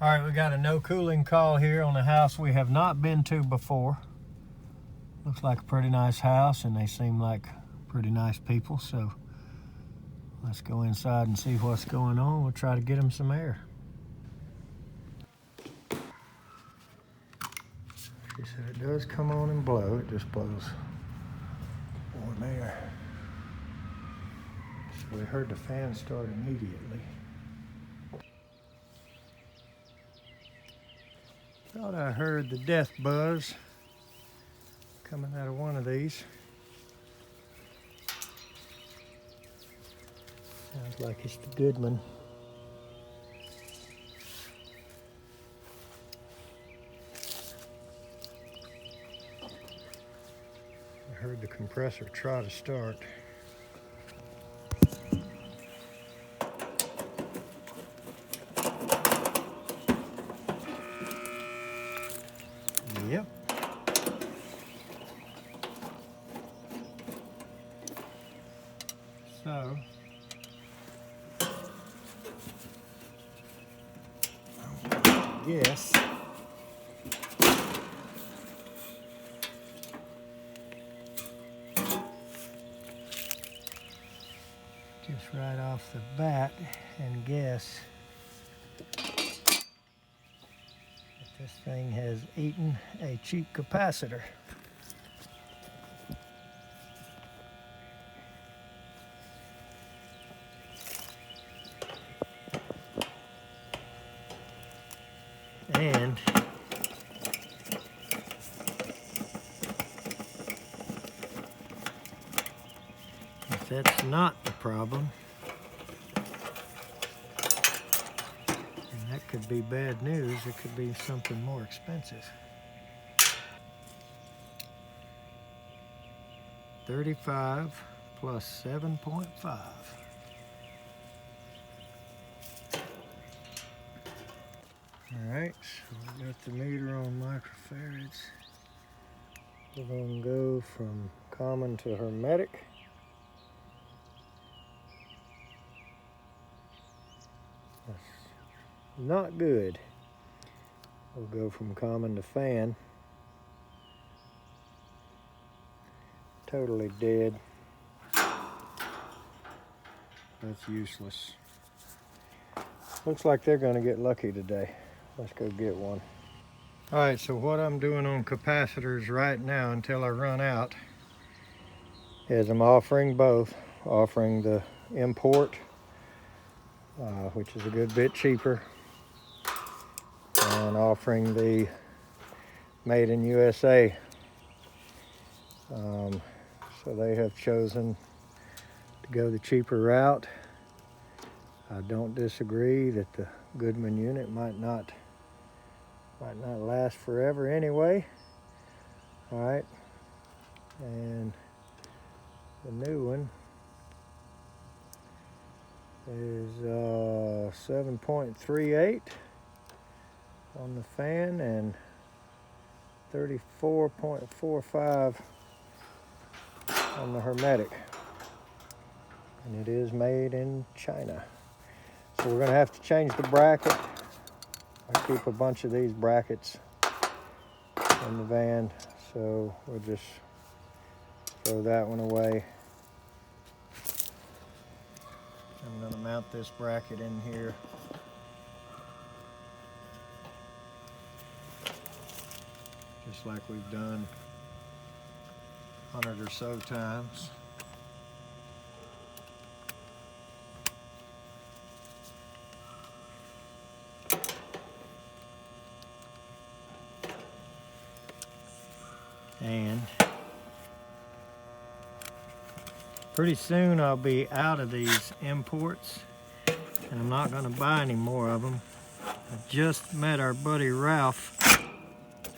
All right, we got a no cooling call here on a house we have not been to before. Looks like a pretty nice house, and they seem like pretty nice people, so let's go inside and see what's going on. We'll try to get them some air. She said it does come on and blow. It just blows warm air. So we heard the fan start immediately. Thought I heard the death buzz coming out of one of these. Sounds like it's the Goodman. I heard the compressor try to start. Yep. So, yes. Just right off the bat and guess that this thing has eaten a cheap capacitor. And if that's not the problem, then that could be bad news. It could be something more expensive. 35 plus 7.5. Alright, so we got the meter on microfarads. We're going to go from common to hermetic. That's not good. We'll go from common to fan. Totally dead. That's useless. Looks like they're going to get lucky today. Let's go get one. All right, so what I'm doing on capacitors right now until I run out is I'm offering both. Offering the import, which is a good bit cheaper, and offering the made in USA. So they have chosen to go the cheaper route. I don't disagree that the Goodman unit might not last forever anyway. All right, and the new one is 7.38 on the fan and 34.45 on the hermetic, and it is made in China. So we're going to have to change the bracket. I keep a bunch of these brackets in the van, so we'll just throw that one away. I'm going to mount this bracket in here. Just like we've done 100 or so times. And pretty soon I'll be out of these imports, and I'm not going to buy any more of them. I just met our buddy Ralph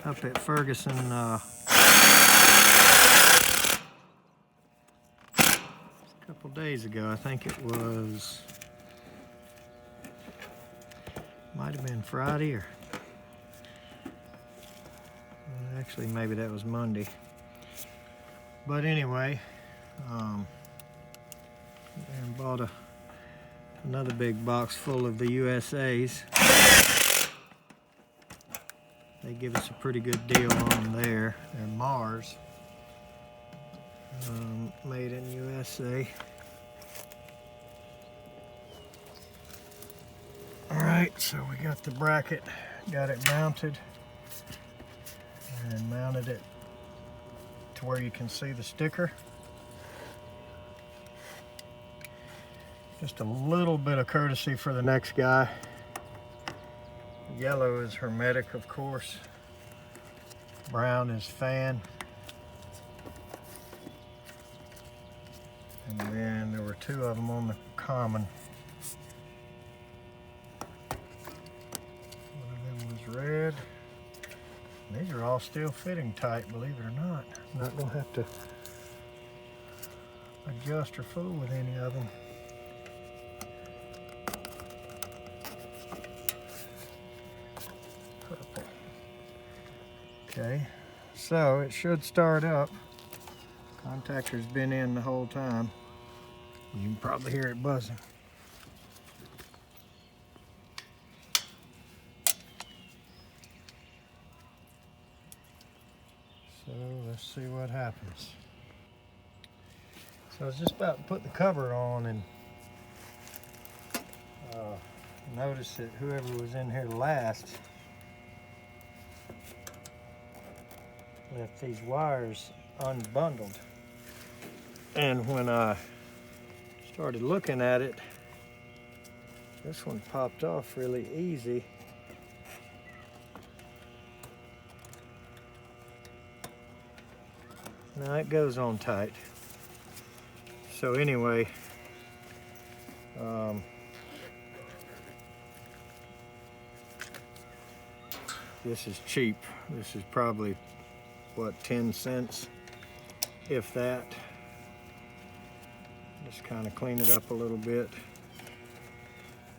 up at Ferguson a couple days ago. I think it was, might have been Friday, or actually maybe that was Monday. But anyway, and bought another big box full of the USAs. They give us a pretty good deal on them there. They're Mars, made in USA. All right, so we got the bracket, got it mounted, and mounted it to where you can see the sticker. Just a little bit of courtesy for the next guy. Yellow is hermetic, of course. Brown is fan. And then there were two of them on the common. One of them was red. These are all still fitting tight, believe it or not. I'm not gonna have to adjust or fool with any of them. Purple. Okay, so it should start up. Contactor's been in the whole time. You can probably hear it buzzing. So let's see what happens. So I was just about to put the cover on and noticed that whoever was in here last left these wires unbundled. And when I started looking at it, this one popped off really easy. Now it goes on tight. So anyway, this is cheap. This is probably, what, 10 cents, if that. Just kind of clean it up a little bit.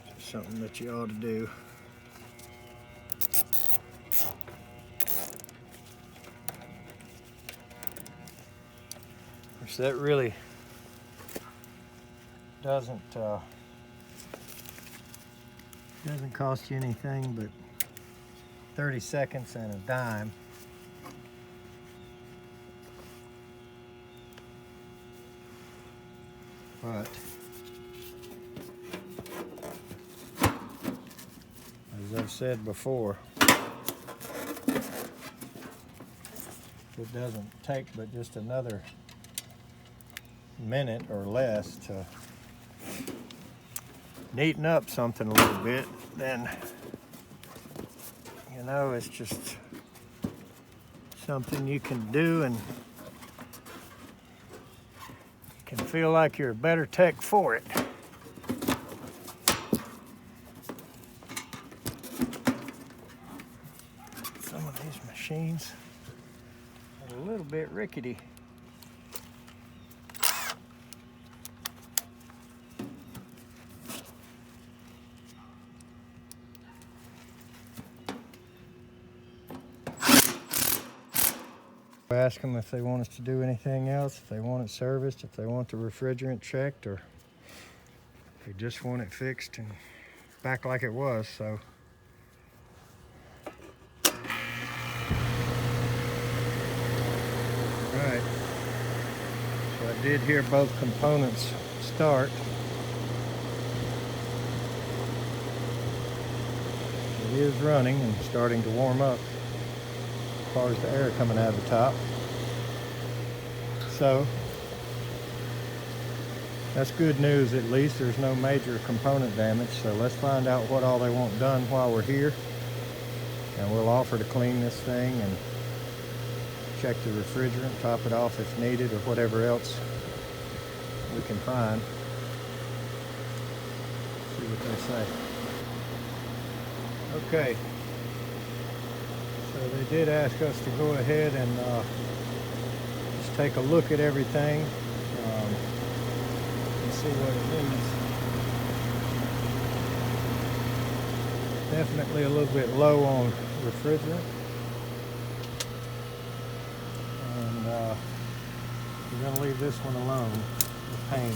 It's something that you ought to do. So that really doesn't cost you anything but 30 seconds and a dime. But as I've said before, it doesn't take but just another minute or less to neaten up something a little bit, then you know it's just something you can do and can feel like you're a better tech for it. Some of these machines are a little bit rickety. Ask them if they want us to do anything else, if they want it serviced, if they want the refrigerant checked, or if they just want it fixed and back like it was. So alright, so I did hear both components start. It is running and starting to warm up as far as the air coming out of the top. So that's good news. At least there's no major component damage. So let's find out what all they want done while we're here, and we'll offer to clean this thing and check the refrigerant, top it off if needed, or whatever else we can find. See what they say. Okay, so they did ask us to go ahead and just take a look at everything and see what it needs. Definitely a little bit low on refrigerant, and we're going to leave this one alone, the pain.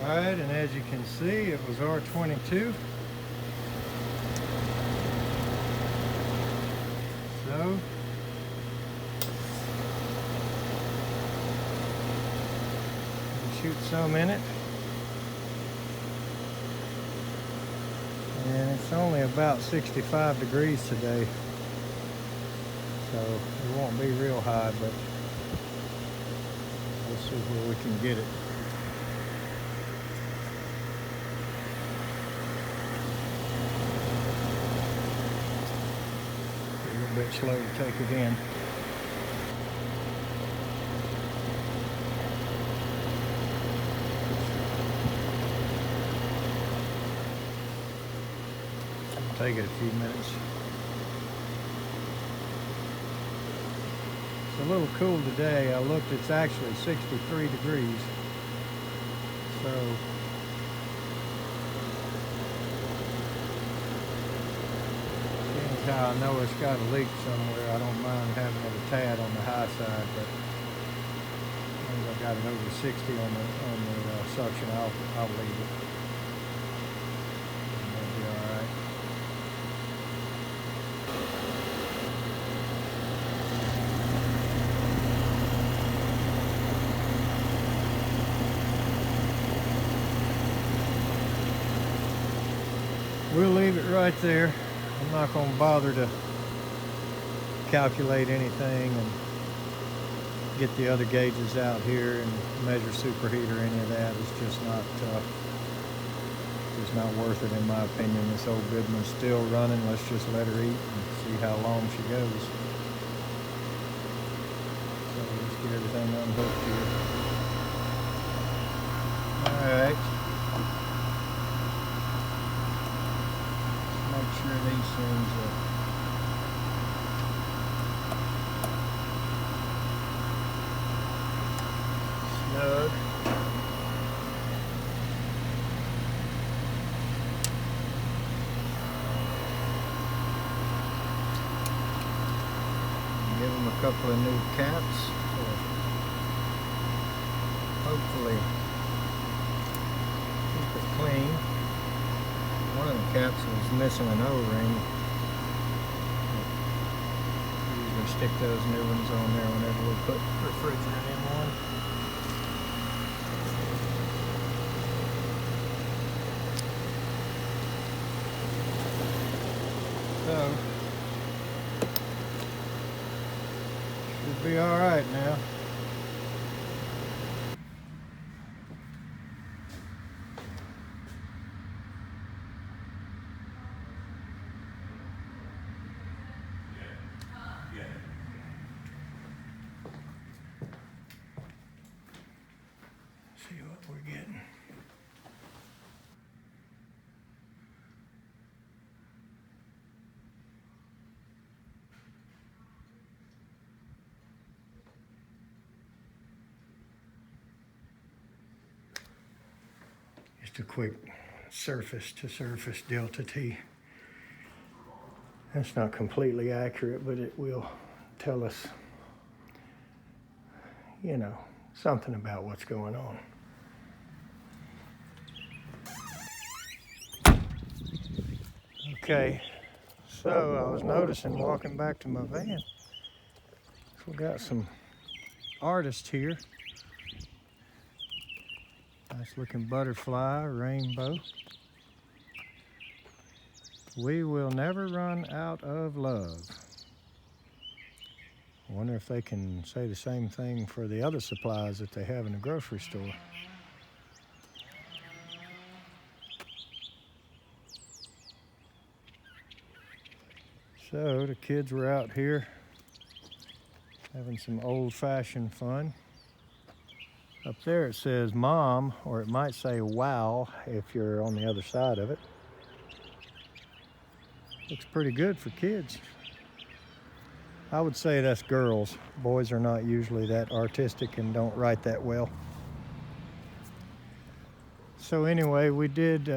All right, and as you can see, it was R22. So, shoot some in it. And it's only about 65 degrees today. So it won't be real high, but we'll see where we can get it. A little bit slow to take it in. Take it a few minutes. It's a little cool today. I looked, it's actually 63 degrees. So seeing as how I know it's got a leak somewhere, I don't mind having it a tad on the high side, but once I got it over 60 on the suction, I'll leave it. We'll leave it right there. I'm not going to bother to calculate anything and get the other gauges out here and measure superheat or any of that. It's just not worth it in my opinion. This old Goodman's still running. Let's just let her eat and see how long she goes. So let's get everything unhooked here. All right. Make sure these things are snug. Give them a couple of new caps to hopefully keep it clean. One of the caps was missing an O-ring. Usually stick those new ones on there whenever we put refrigerant in one. So, should be all right now. See what we're getting. Just a quick surface to surface delta T. That's not completely accurate, but it will tell us, you know, something about what's going on. Okay, so I was noticing walking back to my van, we got some artists here. Nice looking butterfly, rainbow. We will never run out of love. I wonder if they can say the same thing for the other supplies that they have in the grocery store. So the kids were out here having some old-fashioned fun. Up there it says mom, or it might say wow if you're on the other side of it. Looks pretty good for kids. I would say that's girls. Boys are not usually that artistic and don't write that well. So anyway, we did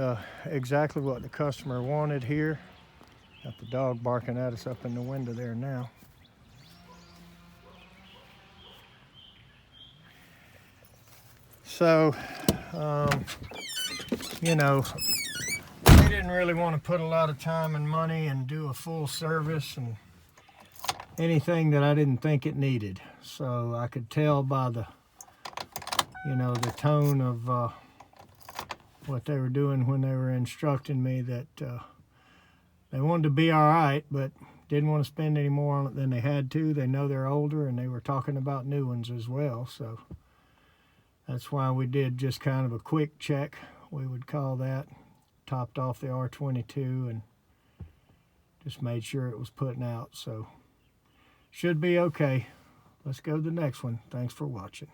exactly what the customer wanted here. Got the dog barking at us up in the window there now. So You know, they didn't really want to put a lot of time and money and do a full service and anything that I didn't think it needed. So I could tell by the, you know, the tone of what they were doing when they were instructing me that they wanted to be all right, but didn't want to spend any more on it than they had to. They know they're older, and they were talking about new ones as well. So that's why we did just kind of a quick check, we would call that. Topped off the R22 and just made sure it was putting out. So should be okay. Let's go to the next one. Thanks for watching.